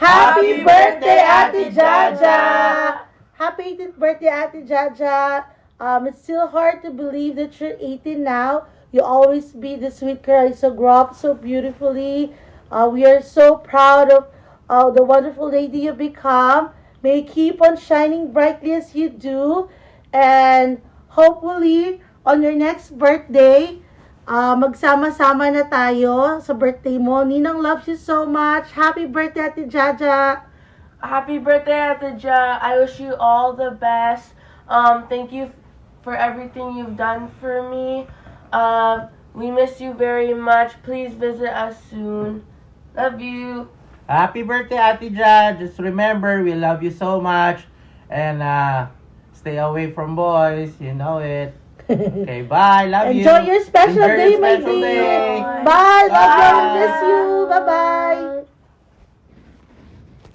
Happy birthday, Ate Jaja! Happy 18th birthday, Ate Jaja. It's still hard to believe that you're 18 now. You always be the sweet girl. You so grow up so beautifully. We are so proud of the wonderful lady you become. May you keep on shining brightly as you do. And hopefully, on your next birthday, magsama-sama na tayo sa birthday mo. Ninang loves you so much. Happy birthday, Ate Jaja. Happy birthday, Ate Ja. I wish you all the best. Thank you for everything you've done for me. We miss you very much. Please visit us soon. Love you. Happy birthday, Ate Ja. Just remember, we love you so much. And stay away from boys. You know it. Okay, bye. Love you. Enjoy your special Enjoy day, your my special dear. day. Bye. Love you. Bye. Miss you. Bye-bye.